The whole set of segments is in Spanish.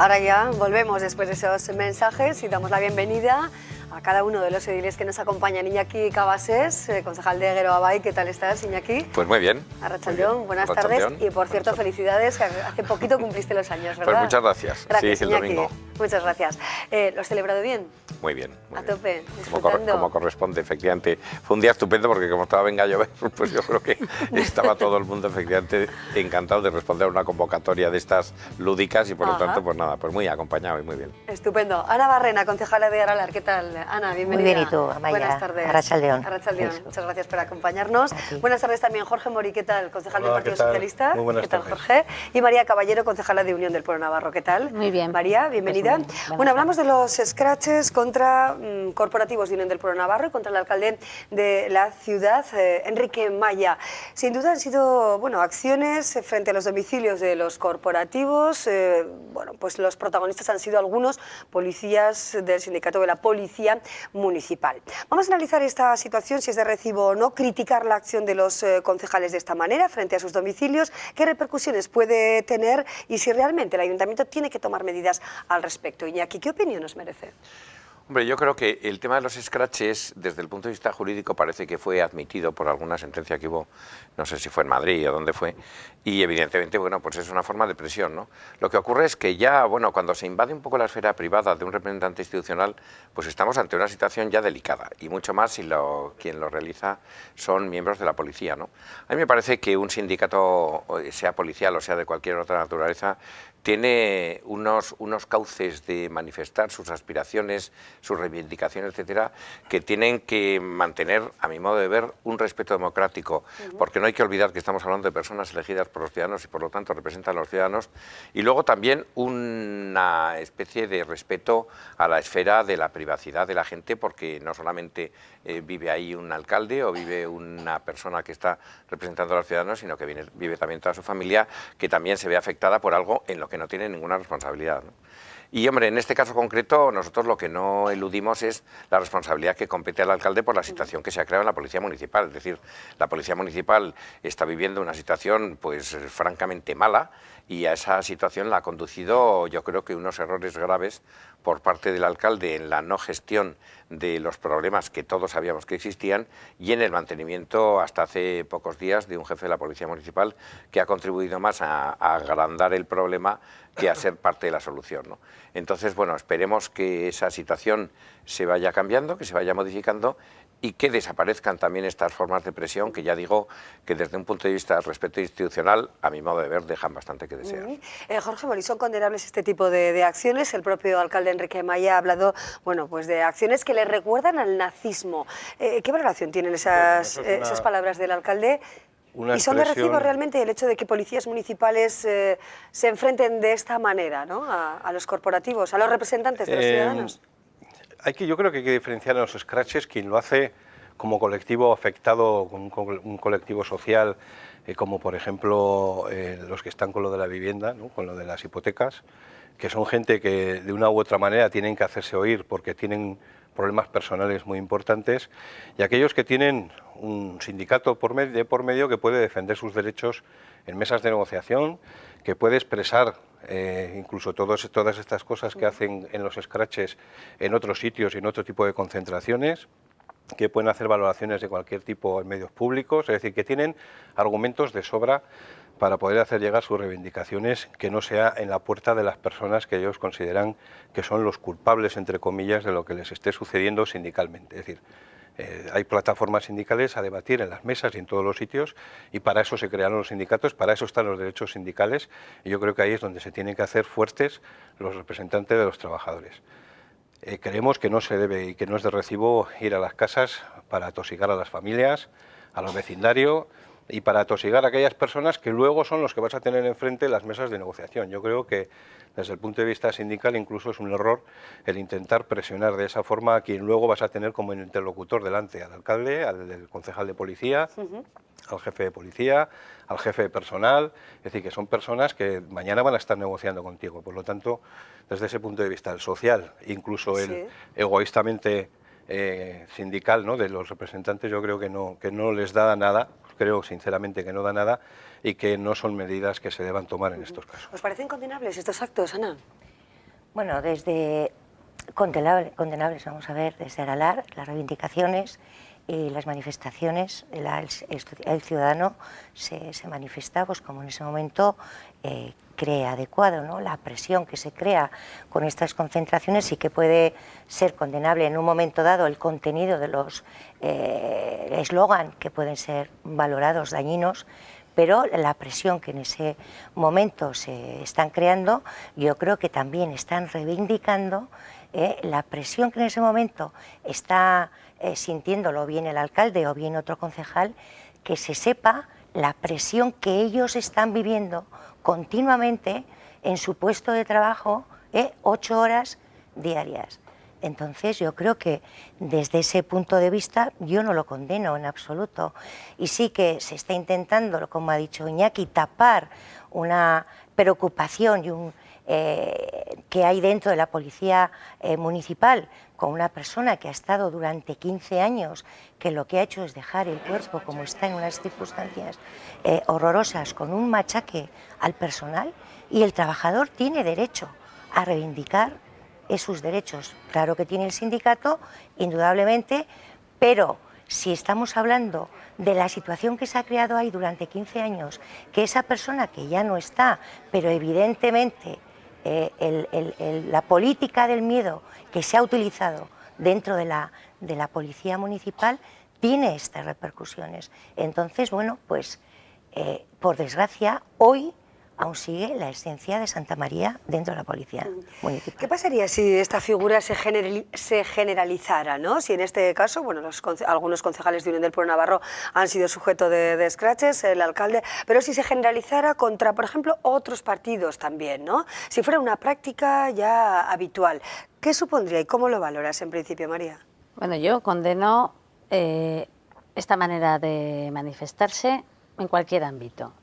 Ahora ya volvemos después de esos mensajes y damos la bienvenida a cada uno de los ediles que nos acompañan. Iñaki Cabasés, concejal de Geroa. ¿Qué tal estás, Iñaki? Pues muy bien. Arratsaldeon, buenas tardes. Y por cierto, felicidades, que hace poquito cumpliste los años, ¿verdad? Pues muchas gracias. Gracias, sí, el Iñaki. domingo. Muchas gracias. ¿Lo has celebrado bien? Muy bien. A tope, como corresponde, efectivamente. Fue un día estupendo porque como estaba venga a llover, pues yo creo que estaba todo el mundo efectivamente encantado de responder a una convocatoria de estas lúdicas y por lo tanto, pues nada, pues muy acompañado y muy bien. Estupendo. Ana Barrena, concejala de Aralar, ¿qué tal? Ana, bienvenida. Muy bien, ¿y tú, Amaya? Buenas tardes. Arratsaldeon. Arratsaldeon. Muchas gracias por acompañarnos. Buenas tardes también, Jorge Mori, ¿qué tal? Concejal del Partido Socialista. Muy buenas ¿Qué tal, tardes. Jorge? Y María Caballero, concejala de Unión del Pueblo Navarro, ¿qué tal? Muy bien. María, bienvenida. Pues muy bien. Bueno, hablamos de los scratches contra corporativos de Unión del Pueblo Navarro y contra el alcalde de la ciudad, Enrique Maya. Sin duda han sido, bueno, acciones frente a los domicilios de los corporativos. Bueno, pues los protagonistas han sido algunos policías del sindicato de la Policía Municipal. Vamos a analizar esta situación, si es de recibo o no, criticar la acción de los concejales de esta manera frente a sus domicilios, qué repercusiones puede tener y si realmente el ayuntamiento tiene que tomar medidas al respecto. Iñaki, ¿qué opinión nos merece? Hombre, yo creo que el tema de los scratches, desde el punto de vista jurídico, parece que fue admitido por alguna sentencia que hubo, no sé si fue en Madrid o dónde fue, y evidentemente, bueno, pues es una forma de presión, ¿no? Lo que ocurre es que ya, bueno, cuando se invade un poco la esfera privada de un representante institucional, pues estamos ante una situación ya delicada, y mucho más si quien lo realiza son miembros de la policía, ¿no? A mí me parece que un sindicato, sea policial o sea de cualquier otra naturaleza, tiene unos cauces de manifestar sus aspiraciones, sus reivindicaciones, etcétera, que tienen que mantener, a mi modo de ver, un respeto democrático, porque no hay que olvidar que estamos hablando de personas elegidas por los ciudadanos y por lo tanto representan a los ciudadanos, y luego también una especie de respeto a la esfera de la privacidad de la gente, porque no solamente vive ahí un alcalde o vive una persona que está representando a los ciudadanos, sino que vive también toda su familia, que también se ve afectada por algo en lo que no tiene ninguna responsabilidad, ¿no? Y, hombre, en este caso concreto, nosotros lo que no eludimos es la responsabilidad que compete al alcalde por la situación que se ha creado en la Policía Municipal. Es decir, la Policía Municipal está viviendo una situación, pues, francamente mala, y a esa situación la ha conducido, yo creo que unos errores graves por parte del alcalde en la no gestión de los problemas que todos sabíamos que existían y en el mantenimiento hasta hace pocos días de un jefe de la Policía Municipal que ha contribuido más a agrandar el problema que a ser parte de la solución, ¿no? Entonces, bueno, esperemos que esa situación se vaya cambiando, que se vaya modificando y que desaparezcan también estas formas de presión que ya digo que desde un punto de vista del respeto institucional, a mi modo de ver, dejan bastante que desear. Jorge Mori, ¿son condenables este tipo de acciones? El propio alcalde Enrique Maya ha hablado, bueno, pues de acciones que le recuerdan al nazismo. ¿Qué valoración tienen esas palabras del alcalde? ¿Y son de recibo realmente el hecho de que policías municipales se enfrenten de esta manera, ¿no?, a los corporativos, a los representantes de los ciudadanos? Yo creo que hay que diferenciar a los scratches quien lo hace como colectivo afectado, un colectivo social, como por ejemplo los que están con lo de la vivienda, ¿no?, con lo de las hipotecas, que son gente que de una u otra manera tienen que hacerse oír porque tienen problemas personales muy importantes, y aquellos que tienen un sindicato por medio que puede defender sus derechos en mesas de negociación, que puede expresar incluso todas estas cosas que hacen en los scratches en otros sitios y en otro tipo de concentraciones, que pueden hacer valoraciones de cualquier tipo en medios públicos, es decir, que tienen argumentos de sobra para poder hacer llegar sus reivindicaciones, que no sea en la puerta de las personas que ellos consideran que son los culpables, entre comillas, de lo que les esté sucediendo sindicalmente. Es decir, hay plataformas sindicales a debatir en las mesas y en todos los sitios, y para eso se crearon los sindicatos, para eso están los derechos sindicales, y yo creo que ahí es donde se tienen que hacer fuertes los representantes de los trabajadores. Creemos que no se debe y que no es de recibo ir a las casas para atosigar a las familias, a los vecindarios y para atosigar a aquellas personas que luego son los que vas a tener enfrente en las mesas de negociación. Yo creo que desde el punto de vista sindical incluso es un error el intentar presionar de esa forma a quien luego vas a tener como interlocutor delante, al alcalde, al concejal de policía, al jefe de policía, al jefe de personal. Es decir, que son personas que mañana van a estar negociando contigo. Por lo tanto, desde ese punto de vista, el social, incluso el egoístamente sindical, ¿no?, de los representantes, yo creo que no les da nada. Creo sinceramente que no da nada y que no son medidas que se deban tomar en estos casos. ¿Os parecen condenables estos actos, Ana? Bueno, desde condenables, vamos a ver, desde Aralar, las reivindicaciones y las manifestaciones, el ciudadano se manifiesta pues, como en ese momento cree adecuado, ¿no? La presión que se crea con estas concentraciones sí que puede ser condenable en un momento dado el contenido de los eslogan que pueden ser valorados dañinos, pero la presión que en ese momento se están creando, yo creo que también están reivindicando la presión que en ese momento está sintiéndolo bien el alcalde o bien otro concejal, que se sepa la presión que ellos están viviendo continuamente en su puesto de trabajo, 8 horas diarias. Entonces yo creo que desde ese punto de vista yo no lo condeno en absoluto, y sí que se está intentando, como ha dicho Iñaki, tapar una preocupación y que hay dentro de la policía municipal con una persona que ha estado durante 15 años, que lo que ha hecho es dejar el cuerpo como está en unas circunstancias horrorosas, con un machaque al personal, y el trabajador tiene derecho a reivindicar sus derechos. Claro que tiene el sindicato, indudablemente, pero si estamos hablando de la situación que se ha creado ahí durante 15 años, que esa persona que ya no está, pero evidentemente la política del miedo que se ha utilizado dentro de la policía municipal tiene estas repercusiones. Entonces, bueno, pues por desgracia, hoy aún sigue la esencia de Santa María dentro de la policía municipal. ¿Qué pasaría si esta figura se generalizara, ¿no? Si en este caso, bueno, algunos concejales de Unión del Pueblo Navarro han sido sujeto de escraches, el alcalde, pero si se generalizara contra, por ejemplo, otros partidos también, ¿no? Si fuera una práctica ya habitual, ¿qué supondría y cómo lo valoras en principio, María? Bueno, yo condeno esta manera de manifestarse en cualquier ámbito.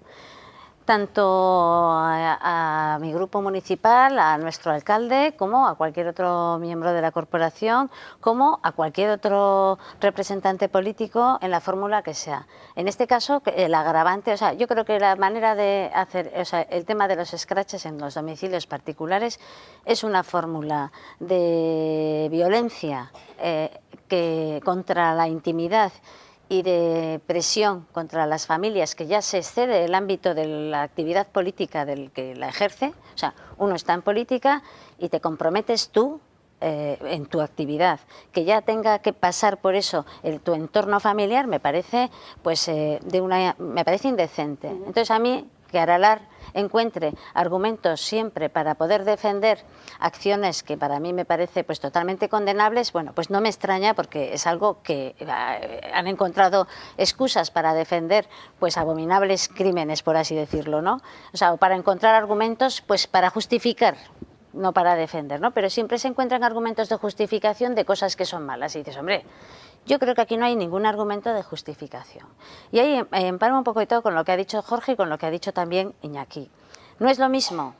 Tanto a mi grupo municipal, a nuestro alcalde, como a cualquier otro miembro de la corporación, como a cualquier otro representante político en la fórmula que sea. En este caso, el agravante, o sea, yo creo que la manera de hacer, o sea, el tema de los escraches en los domicilios particulares es una fórmula de violencia que contra la intimidad y de presión contra las familias, que ya se excede el ámbito de la actividad política del que la ejerce. O sea, uno está en política y te comprometes tú en tu actividad, que ya tenga que pasar por eso tu entorno familiar, me parece pues me parece indecente. Entonces a mí que Aralar encuentre argumentos siempre para poder defender acciones que para mí me parece pues totalmente condenables, bueno, pues no me extraña, porque es algo que han encontrado excusas para defender pues abominables crímenes, por así decirlo, ¿no? O sea, para encontrar argumentos pues para justificar, no para defender, ¿no? Pero siempre se encuentran argumentos de justificación de cosas que son malas y dices, hombre, yo creo que aquí no hay ningún argumento de justificación. Y ahí empalmo un poquito con lo que ha dicho Jorge y con lo que ha dicho también Iñaki. No es lo mismo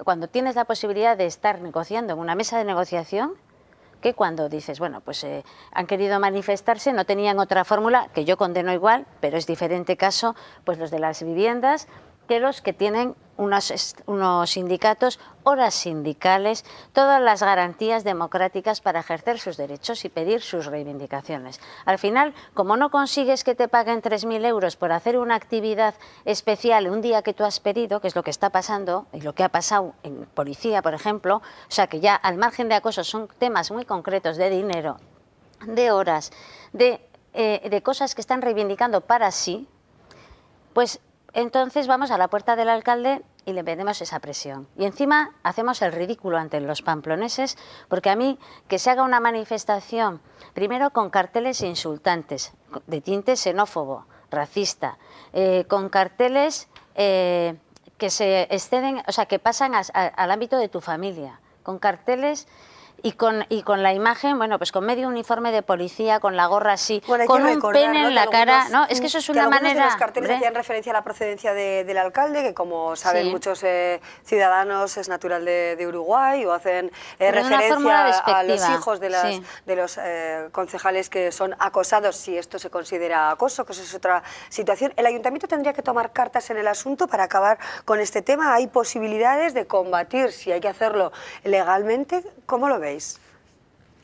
cuando tienes la posibilidad de estar negociando en una mesa de negociación, que cuando dices, bueno, pues han querido manifestarse, no tenían otra fórmula, que yo condeno igual, pero es diferente caso, pues los de las viviendas, que los que tienen unos sindicatos, horas sindicales, todas las garantías democráticas para ejercer sus derechos y pedir sus reivindicaciones. Al final, como no consigues que te paguen 3.000 euros por hacer una actividad especial un día que tú has pedido, que es lo que está pasando y lo que ha pasado en policía, por ejemplo, o sea que ya al margen de acoso son temas muy concretos de dinero, de horas, de cosas que están reivindicando para sí, pues entonces vamos a la puerta del alcalde y le pedimos esa presión. Y encima hacemos el ridículo ante los pamploneses, porque a mí que se haga una manifestación, primero con carteles insultantes, de tinte xenófobo, racista, con carteles que se exceden, o sea, que pasan al ámbito de tu familia, con carteles y con la imagen, bueno, pues con medio uniforme de policía, con la gorra así, Bueno, hay con que un recordar, pene ¿no?, en la que cara, algunos- ¿no? Es que eso es que una algunos manera... de los carteles hombre, hacían referencia a la procedencia del alcalde, que como saben Sí. muchos ciudadanos es natural de Uruguay, o hacen Pero de una forma referencia a los despectiva, hijos de, sí. de los concejales que son acosados, si esto se considera acoso, que eso es otra situación. ¿El ayuntamiento tendría que tomar cartas en el asunto para acabar con este tema? ¿Hay posibilidades de combatir, si hay que hacerlo legalmente? ¿Cómo lo veis?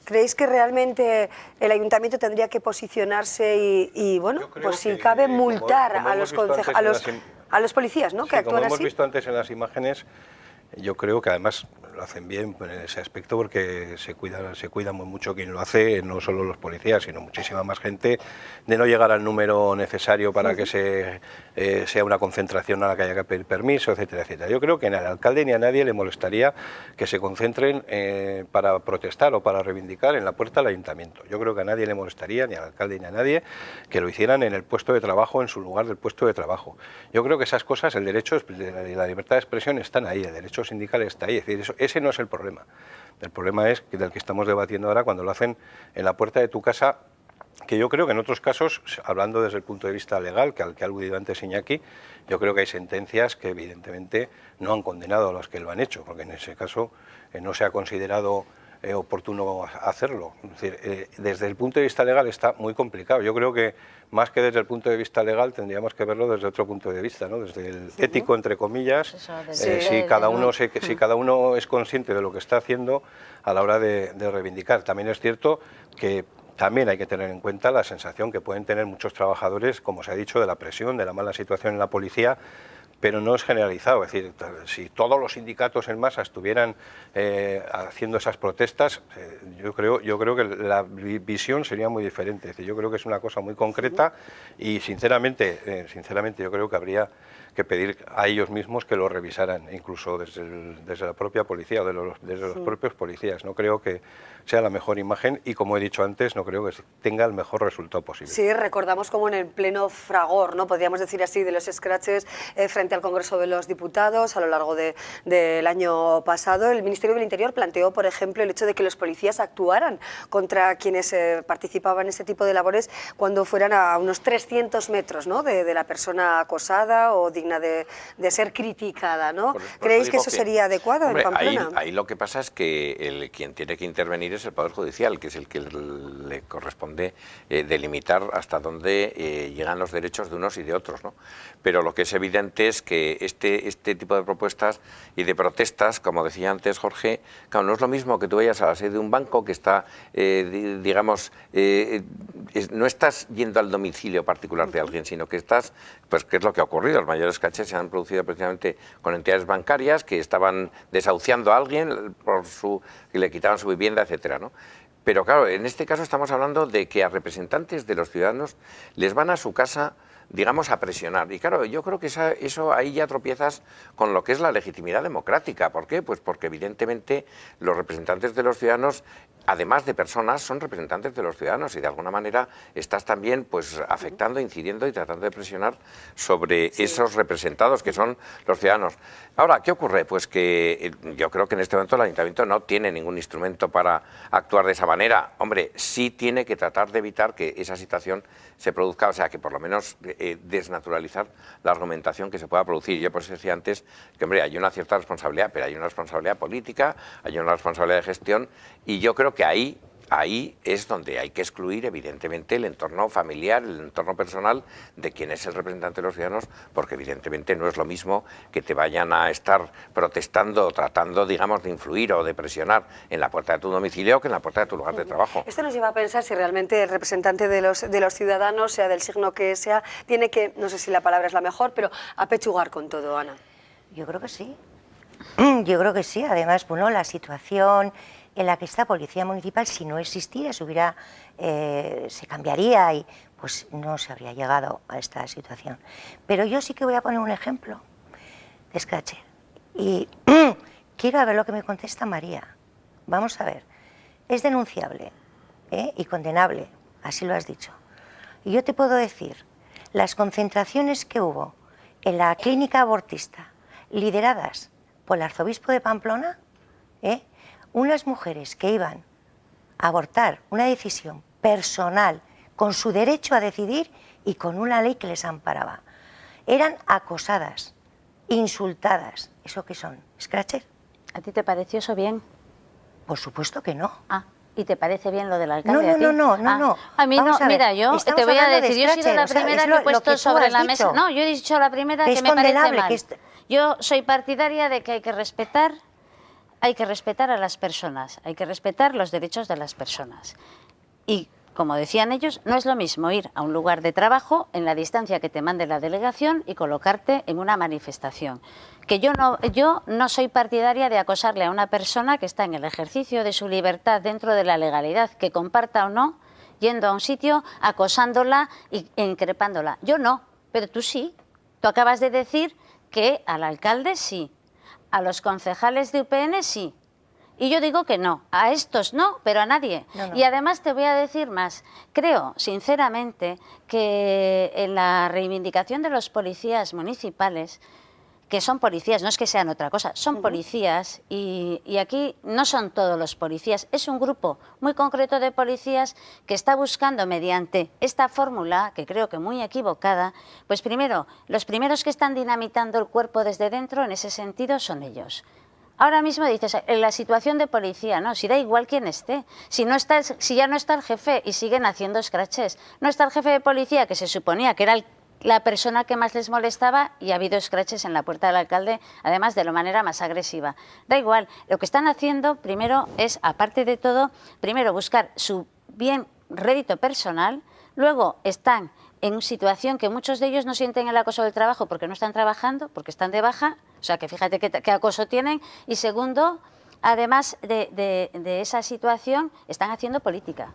¿Creéis que realmente el ayuntamiento tendría que posicionarse y bueno, Yo creo pues si que, cabe como multar a hemos los, visto antes a los policías, ¿no?, que Sí, como actúan hemos así? visto antes en las imágenes, yo creo que además lo hacen bien en ese aspecto porque se cuida muy mucho quien lo hace, no solo los policías, sino muchísima más gente, de no llegar al número necesario para que sea una concentración a la que haya que pedir permiso, etcétera, etcétera. Yo creo que ni al alcalde ni a nadie le molestaría que se concentren para protestar o para reivindicar en la puerta del ayuntamiento. Yo creo que a nadie le molestaría, ni al alcalde ni a nadie, que lo hicieran en el puesto de trabajo, en su lugar del puesto de trabajo. Yo creo que esas cosas, el derecho de la libertad de expresión están ahí, el derecho sindical está ahí, es decir, ese no es el problema. El problema es que del que estamos debatiendo ahora cuando lo hacen en la puerta de tu casa, que yo creo que en otros casos, hablando desde el punto de vista legal, que al que ha aludido antes Iñaki, yo creo que hay sentencias que evidentemente no han condenado a los que lo han hecho, porque en ese caso no se ha considerado oportuno hacerlo. Es decir, desde el punto de vista legal está muy complicado. Yo creo que más que desde el punto de vista legal tendríamos que verlo desde otro punto de vista, ¿no?, desde el ético, entre comillas, Eso, desde si cada uno es consciente de lo que está haciendo a la hora de reivindicar. También es cierto que también hay que tener en cuenta la sensación que pueden tener muchos trabajadores, como se ha dicho, de la presión, de la mala situación en la policía, pero no es generalizado. Es decir, si todos los sindicatos en masa estuvieran haciendo esas protestas, yo creo que la visión sería muy diferente. Es decir, yo creo que es una cosa muy concreta y sinceramente yo creo que habría que pedir a ellos mismos que lo revisaran, incluso desde la propia policía o desde los propios policías. No creo que sea la mejor imagen y, como he dicho antes, no creo que tenga el mejor resultado posible. Sí, recordamos como en el pleno fragor, ¿no?, podríamos decir así, de los scratches frente al Congreso de los Diputados a lo largo del año pasado, el Ministerio del Interior planteó, por ejemplo, el hecho de que los policías actuaran contra quienes participaban en este tipo de labores cuando fueran a unos 300 metros, ¿no?, de la persona acosada o digna de ser criticada, ¿no? ¿Creéis que eso sería adecuado, hombre, en Pamplona? ahí lo que pasa es que quien tiene que intervenir es el Poder Judicial, que es el que le corresponde delimitar hasta dónde llegan los derechos de unos y de otros, ¿no? Pero lo que es evidente es que este tipo de propuestas y de protestas, como decía antes Jorge, claro, no es lo mismo que tú vayas a la sede de un banco que está, no estás yendo al domicilio particular de alguien, sino que estás, pues qué es lo que ha ocurrido, los mayores caches se han producido precisamente con entidades bancarias que estaban desahuciando a alguien y le quitaban su vivienda, etcétera, ¿no? Pero claro, en este caso estamos hablando de que a representantes de los ciudadanos les van a su casa, digamos, a presionar. Y claro, yo creo que eso ahí ya tropiezas con lo que es la legitimidad democrática. ¿Por qué? Pues porque evidentemente los representantes de los ciudadanos, además de personas, son representantes de los ciudadanos y de alguna manera estás también pues afectando, incidiendo y tratando de presionar sobre esos representados que son los ciudadanos. Ahora, ¿qué ocurre? Pues que yo creo que en este momento el Ayuntamiento no tiene ningún instrumento para actuar de esa manera. Hombre, sí tiene que tratar de evitar que esa situación se produzca, o sea, que por lo menos desnaturalizar la argumentación que se pueda producir. Yo por eso decía antes que, hombre, hay una cierta responsabilidad, pero hay una responsabilidad política, hay una responsabilidad de gestión y yo creo que ahí es donde hay que excluir evidentemente el entorno familiar, el entorno personal de quien es el representante de los ciudadanos, porque evidentemente no es lo mismo que te vayan a estar protestando o tratando, digamos, de influir o de presionar en la puerta de tu domicilio que en la puerta de tu lugar de trabajo. Esto nos lleva a pensar si realmente el representante de los ciudadanos, sea del signo que sea, tiene que, no sé si la palabra es la mejor, pero apechugar con todo, Ana. Yo creo que sí. Yo creo que sí. Además, bueno, la situación en la que esta policía municipal, si no existiera, se cambiaría y pues no se habría llegado a esta situación. Pero yo sí que voy a poner un ejemplo de scratcher. Y quiero ver lo que me contesta María. Vamos a ver. Es denunciable y condenable, así lo has dicho. Y yo te puedo decir, las concentraciones que hubo en la clínica abortista, lideradas por el arzobispo de Pamplona, unas mujeres que iban a abortar, una decisión personal, con su derecho a decidir y con una ley que les amparaba. Eran acosadas, insultadas. ¿Eso qué son? ¿Scratcher? ¿A ti te pareció eso bien? Por supuesto que no. Ah, ¿y te parece bien lo del alcalde? No. A mí Vamos no, a ver, mira, yo estamos te voy a hablando de decir, yo he sido la Scratcher, o sea, primera es que he lo puesto que tú sobre has la dicho. mesa. No, yo he dicho la primera Es que me parece condenable mal. que Yo soy partidaria de que hay que respetar a las personas, hay que respetar los derechos de las personas. Y, como decían ellos, no es lo mismo ir a un lugar de trabajo en la distancia que te mande la delegación y colocarte en una manifestación. Que yo no soy partidaria de acosarle a una persona que está en el ejercicio de su libertad dentro de la legalidad, que comparta o no, yendo a un sitio, acosándola e increpándola. Yo no, pero tú sí. Tú acabas de decir que al alcalde sí, a los concejales de UPN sí. Y yo digo que no, a estos no, pero a nadie. No. Y además te voy a decir más. Creo, sinceramente, que en la reivindicación de los policías municipales, que son policías, no es que sean otra cosa, son policías y aquí no son todos los policías, es un grupo muy concreto de policías que está buscando mediante esta fórmula, que creo que muy equivocada, pues primero, los primeros que están dinamitando el cuerpo desde dentro en ese sentido son ellos. Ahora mismo dices, en la situación de policía, no, si da igual quién esté, si ya no está el jefe y siguen haciendo scratches, no está el jefe de policía que se suponía que era la persona que más les molestaba y ha habido scratches en la puerta del alcalde, además de la manera más agresiva. Da igual, lo que están haciendo primero es, aparte de todo, primero buscar su bien rédito personal, luego están en situación que muchos de ellos no sienten el acoso del trabajo porque no están trabajando, porque están de baja, o sea que fíjate qué acoso tienen, y segundo, además de esa situación, están haciendo política.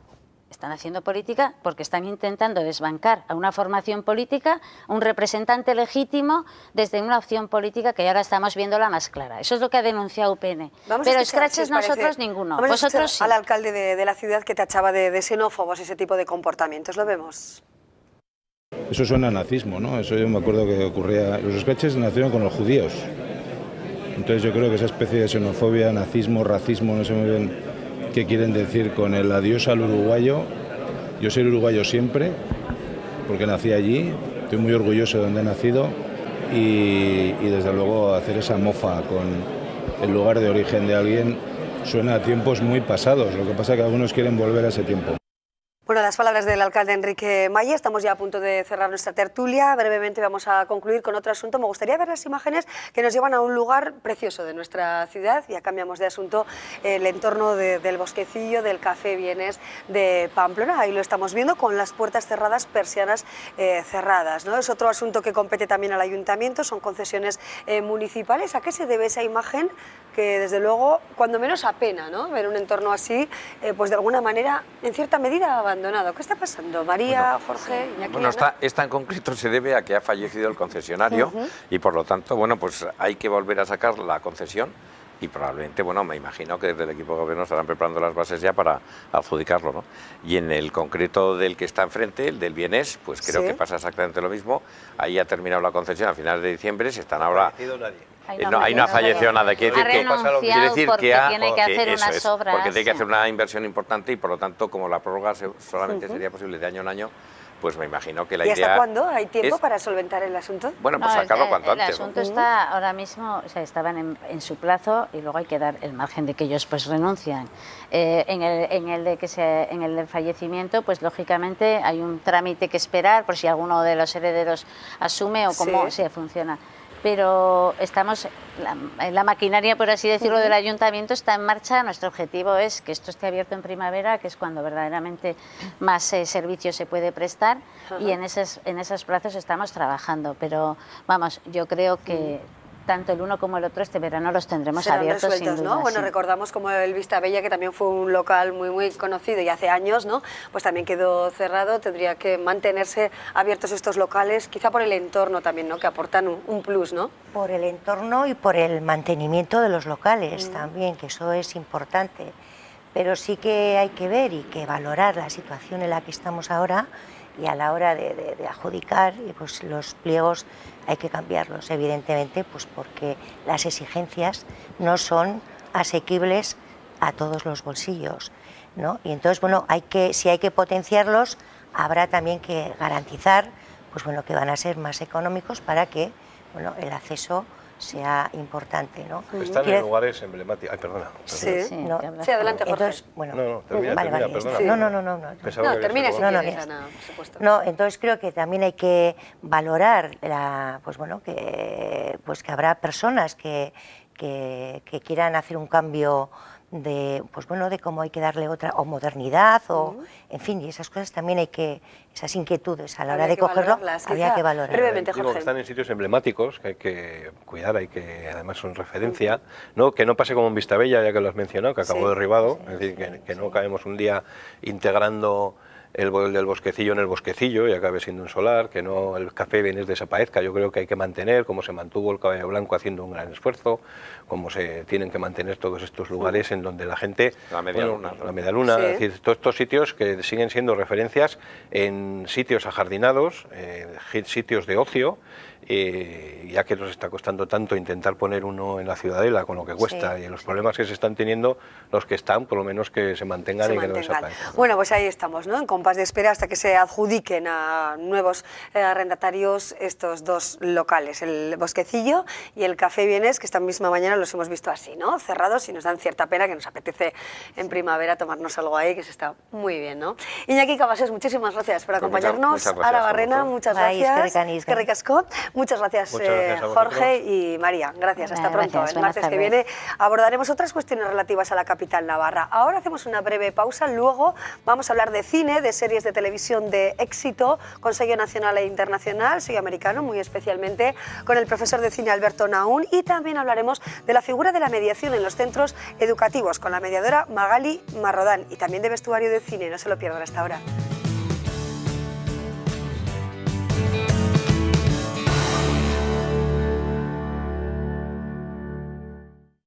Están haciendo política porque están intentando desbancar a una formación política, un representante legítimo desde una opción política que ahora estamos viendo la más clara. Eso es lo que ha denunciado UPN. Pero scratches nosotros ninguno. Vosotros sí. Al alcalde de la ciudad que tachaba de xenófobos ese tipo de comportamientos. Lo vemos. Eso suena a nazismo, ¿no? Eso yo me acuerdo que ocurría. Los scratches nacieron con los judíos. Entonces yo creo que esa especie de xenofobia, nazismo, racismo, no sé muy bien qué quieren decir con el adiós al uruguayo. Yo soy uruguayo siempre, porque nací allí, estoy muy orgulloso de donde he nacido y desde luego hacer esa mofa con el lugar de origen de alguien suena a tiempos muy pasados. Lo que pasa es que algunos quieren volver a ese tiempo. Bueno, las palabras del alcalde Enrique Maya. Estamos ya a punto de cerrar nuestra tertulia. Brevemente vamos a concluir con otro asunto. Me gustaría ver las imágenes que nos llevan a un lugar precioso de nuestra ciudad. Ya cambiamos de asunto, el entorno del bosquecillo, del Café Vienes de Pamplona. Ahí lo estamos viendo con las puertas cerradas, persianas cerradas, ¿no? Es otro asunto que compete también al ayuntamiento, son concesiones municipales. ¿A qué se debe esa imagen? Que desde luego, cuando menos apena, ¿no? Ver un entorno así, pues de alguna manera, en cierta medida, abandonado. ¿Qué está pasando? María, Jorge, Iñaki. Bueno, esta en concreto se debe a que ha fallecido el concesionario y por lo tanto, bueno, pues hay que volver a sacar la concesión y probablemente, bueno, me imagino que desde el equipo de gobierno estarán preparando las bases ya para adjudicarlo, ¿no? Y en el concreto del que está enfrente, el del Vienes, pues creo que pasa exactamente lo mismo. Ahí ha terminado la concesión a finales de diciembre, se están ahora... Ahí no ha fallecido nada. Quiere decir que tiene que hacer unas obras. Porque tiene que hacer una inversión importante y por lo tanto, como la prórroga solamente sería posible de año en año, pues me imagino que la idea... ¿Y hasta cuándo hay tiempo para solventar el asunto? Bueno, pues sacarlo cuanto antes. El asunto está ahora mismo, o sea, estaban en su plazo y luego hay que dar el margen de que ellos pues renuncian. En el del fallecimiento, pues lógicamente hay un trámite que esperar por si alguno de los herederos asume o cómo se funciona. Pero la maquinaria, por así decirlo, del ayuntamiento está en marcha. Nuestro objetivo es que esto esté abierto en primavera, que es cuando verdaderamente más servicios se puede prestar, y en esos plazos estamos trabajando. Pero vamos, yo creo que tanto el uno como el otro este verano los tendremos serán abiertos resueltos, sin duda, ¿no? Bueno, recordamos como el Vista Bella, que también fue un local muy conocido y hace años, ¿no? Pues también quedó cerrado. Tendría que mantenerse abiertos estos locales, quizá por el entorno también, ¿no? Que aportan un plus, ¿no? Por el entorno y por el mantenimiento de los locales también, que eso es importante. Pero sí que hay que ver y que valorar la situación en la que estamos ahora, y a la hora de adjudicar, pues los pliegos hay que cambiarlos, evidentemente, pues porque las exigencias no son asequibles a todos los bolsillos, ¿no? Y entonces, bueno, si hay que potenciarlos, habrá también que garantizar, pues bueno, que van a ser más económicos para que, bueno, el acceso sea importante, ¿no? Están en lugares emblemáticos. Ay, perdona. Sí, Sí, No, que hablas sí, adelante, con- Jorge. entonces, bueno, No, termina, vale, termina, vale, perdona. sí. No. Pensaba No, que termina si habías No, quieres, bien. Ana, por supuesto. No, entonces creo que también hay que valorar pues que habrá personas que quieran hacer un cambio de cómo hay que darle otra o modernidad o en fin, y esas cosas también esas inquietudes a la hora Habría de que cogerlo valorarlas, habría quizá. que valorar. Brevemente, Digo, Jorge. que están en sitios emblemáticos que hay que cuidar, hay que además son referencia, ¿no? Que no pase como en Vistabella, ya que lo has mencionado, que acabó Sí. derribado, es decir, que no caemos un día integrando el del bosquecillo en el bosquecillo y acabe siendo un solar, que no el café Vienés desaparezca. Yo creo que hay que mantener, como se mantuvo el Caballo Blanco haciendo un gran esfuerzo, como se tienen que mantener todos estos lugares en donde la gente... La Media Luna, ¿no? La Media Luna, Sí. es decir, todos estos sitios que siguen siendo referencias en sitios ajardinados, sitios de ocio, ya que nos está costando tanto intentar poner uno en la Ciudadela con lo que cuesta Sí, y los problemas que se están teniendo, los que están, por lo menos que se mantengan Se y que no mantengan. desaparezcan. Bueno, pues ahí estamos, ¿no? En compás de espera hasta que se adjudiquen a nuevos arrendatarios estos dos locales, el Bosquecillo y el Café Vienés, que esta misma mañana los hemos visto así, ¿no? Cerrados y nos dan cierta pena, que nos apetece en primavera tomarnos algo ahí, que se está muy bien, ¿no? Iñaki Cabasés, muchísimas gracias por Pues acompañarnos. muchas gracias Ara a Barrena, vosotros. muchas Bai, gracias. eskerrik asko. Eskerrik asko. Muchas gracias, Muchas gracias a vosotros. Jorge y María. Gracias, hasta Gracias, pronto. El buenas martes que tardes. viene abordaremos otras cuestiones relativas a la capital navarra. Ahora hacemos una breve pausa, luego vamos a hablar de cine, de series de televisión de éxito, con sello nacional e internacional, sello americano muy especialmente, con el profesor de cine Alberto Naún, y también hablaremos de la figura de la mediación en los centros educativos con la mediadora Magali Marrodán, y también de vestuario de cine. No se lo pierdan. Hasta ahora.